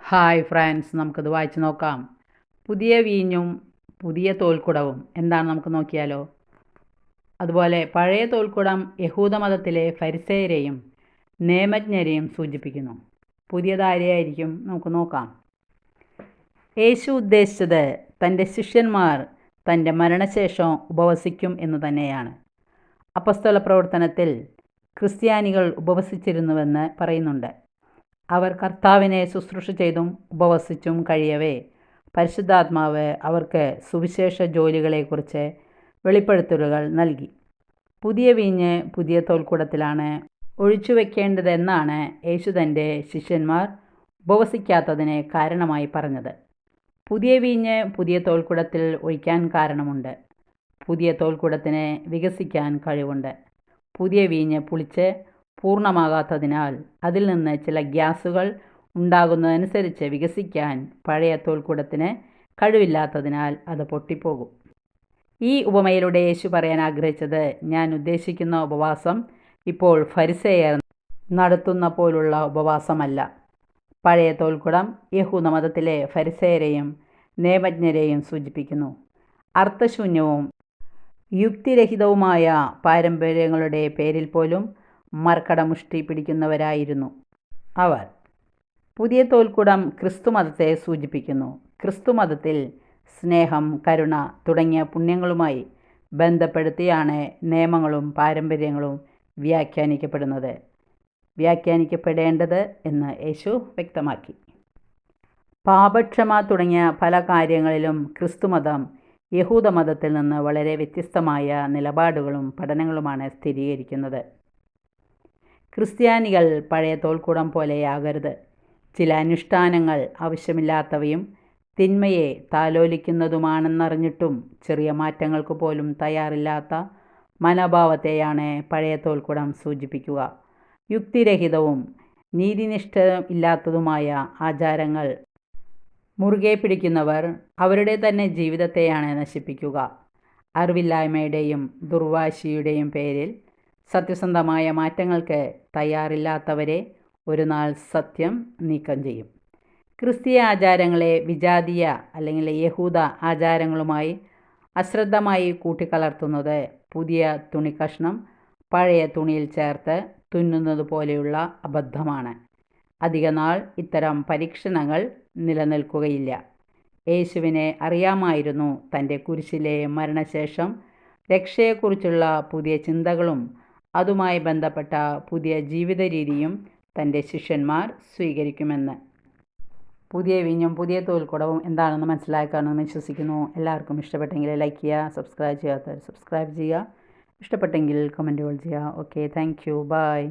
Hi friends, നമുക്കത് വായിച്ച് നോക്കാം. പുതിയ വീഞ്ഞും പുതിയ തോൽക്കുടവും എന്താണ് നമുക്ക് നോക്കിയാലോ. അതുപോലെ പഴയ തോൽക്കുടം യഹൂദമതത്തിലെ ഫരിസേയരെയും നിയമജ്ഞരെയും സൂചിപ്പിക്കുന്നു. പുതിയതാരെയായിരിക്കും നമുക്ക് നോക്കാം. യേശു ഉദ്ദേശിച്ചത് തൻ്റെ ശിഷ്യന്മാർ തൻ്റെ മരണശേഷം ഉപവസിക്കും എന്ന് തന്നെയാണ്. അപ്പസ്തല പ്രവർത്തനത്തിൽ ക്രിസ്ത്യാനികൾ ഉപവസിച്ചിരുന്നുവെന്ന് പറയുന്നുണ്ട്. അവർ കർത്താവിനെ ശുശ്രൂഷ ചെയ്തും ഉപവസിച്ചും കഴിയവേ പരിശുദ്ധാത്മാവ് അവർക്ക് സുവിശേഷ ജോലികളെക്കുറിച്ച് വെളിപ്പെടുത്തലുകൾ നൽകി. പുതിയ വീഞ്ഞ് പുതിയ തോൽക്കുടത്തിലാണ് ഒഴിച്ചു വയ്ക്കേണ്ടതെന്നാണ് യേശു തൻ്റെ ശിഷ്യന്മാർ ഉപവസിക്കാത്തതിന് കാരണമായി പറഞ്ഞത്. പുതിയ വീഞ്ഞ് പുതിയ തോൽക്കുടത്തിൽ ഒഴിക്കാൻ കാരണമുണ്ട്. പുതിയ തോൽക്കുടത്തിന് വികസിക്കാൻ കഴിവുണ്ട്. പുതിയ വീഞ്ഞ് പുളിച്ച് പൂർണ്ണമാകാത്തതിനാൽ അതിൽ നിന്ന് ചില ഗ്യാസുകൾ ഉണ്ടാകുന്നതനുസരിച്ച് വികസിക്കാൻ പഴയ തോൽക്കുടത്തിന് കഴിവില്ലാത്തതിനാൽ അത് പൊട്ടിപ്പോകും. ഈ ഉപമയിലൂടെ യേശു പറയാൻ ആഗ്രഹിച്ചത്, ഞാൻ ഉദ്ദേശിക്കുന്ന ഉപവാസം ഇപ്പോൾ ഫരിസേയർ നടത്തുന്ന പോലുള്ള ഉപവാസമല്ല. പഴയ തോൽക്കുടം യഹൂദമതത്തിലെ ഫരിസേയരെയും നിയമജ്ഞരെയും സൂചിപ്പിക്കുന്നു. അർത്ഥശൂന്യവും യുക്തിരഹിതവുമായ പാരമ്പര്യങ്ങളുടെ പേരിൽ പോലും മർക്കടമുഷ്ടി പിടിക്കുന്നവരായിരുന്നു അവർ. പുതിയ തോൽക്കുടം ക്രിസ്തുമതത്തെ സൂചിപ്പിക്കുന്നു. ക്രിസ്തുമതത്തിൽ സ്നേഹം, കരുണ തുടങ്ങിയ പുണ്യങ്ങളുമായി ബന്ധപ്പെടുത്തിയാണ് നിയമങ്ങളും പാരമ്പര്യങ്ങളും വ്യാഖ്യാനിക്കപ്പെടേണ്ടത് എന്ന് യേശു വ്യക്തമാക്കി. പാപക്ഷമ തുടങ്ങിയ പല കാര്യങ്ങളിലും ക്രിസ്തുമതം യഹൂദമതത്തിൽ നിന്ന് വളരെ വ്യത്യസ്തമായ നിലപാടുകളും പഠനങ്ങളുമാണ് സ്ഥിരീകരിക്കുന്നത്. ക്രിസ്ത്യാനികൾ പഴയ തോൽക്കുടം പോലെയാകരുത്. ചില അനുഷ്ഠാനങ്ങൾ ആവശ്യമില്ലാത്തവയും തിന്മയെ താലോലിക്കുന്നതുമാണെന്നറിഞ്ഞിട്ടും ചെറിയ മാറ്റങ്ങൾക്ക് പോലും തയ്യാറില്ലാത്ത മനോഭാവത്തെയാണ് പഴയ തോൽക്കുടം സൂചിപ്പിക്കുക. യുക്തിരഹിതവും നീതിനിഷ്ഠയില്ലാത്തതുമായ ആചാരങ്ങൾ മുറുകെ പിടിക്കുന്നവർ അവരുടെ തന്നെ ജീവിതത്തെയാണ് നശിപ്പിക്കുക. അറിവില്ലായ്മയുടെയും ദുർവാശിയുടെയും പേരിൽ സത്യസന്ധമായ മാറ്റങ്ങൾക്ക് തയ്യാറില്ലാത്തവരെ ഒരു നാൾ സത്യം നീക്കം ചെയ്യും. ക്രിസ്തീയ ആചാരങ്ങളെ വിജാതീയ അല്ലെങ്കിൽ യഹൂദ ആചാരങ്ങളുമായി അശ്രദ്ധമായി കൂട്ടിക്കലർത്തുന്നത് പുതിയ തുണിക്കഷ്ണം പഴയ തുണിയിൽ ചേർത്ത് തുന്നുന്നത് പോലെയുള്ള അബദ്ധമാണ്. അധികനാൾ ഇത്തരം പരീക്ഷണങ്ങൾ നിലനിൽക്കുകയില്ല. യേശുവിനെ അറിയാമായിരുന്നു തൻ്റെ കുരിശിലെ മരണശേഷം രക്ഷയെക്കുറിച്ചുള്ള പുതിയ ചിന്തകളും അതുമായി ബന്ധപ്പെട്ട പുതിയ ജീവിത രീതിയും തൻ്റെ ശിഷ്യന്മാർ സ്വീകരിക്കുമെന്ന്. പുതിയ വീഞ്ഞും പുതിയ തോൽക്കുടവും എന്താണെന്ന് മനസ്സിലാക്കാമെന്ന് വിശ്വസിക്കുന്നു. എല്ലാവർക്കും ഇഷ്ടപ്പെട്ടെങ്കിൽ ലൈക്ക് ചെയ്യുക, സബ്സ്ക്രൈബ് ചെയ്യാത്തവർ സബ്സ്ക്രൈബ് ചെയ്യുക, ഇഷ്ടപ്പെട്ടെങ്കിൽ കമൻറ്റുകൾ ചെയ്യുക. Okay, thank you, by.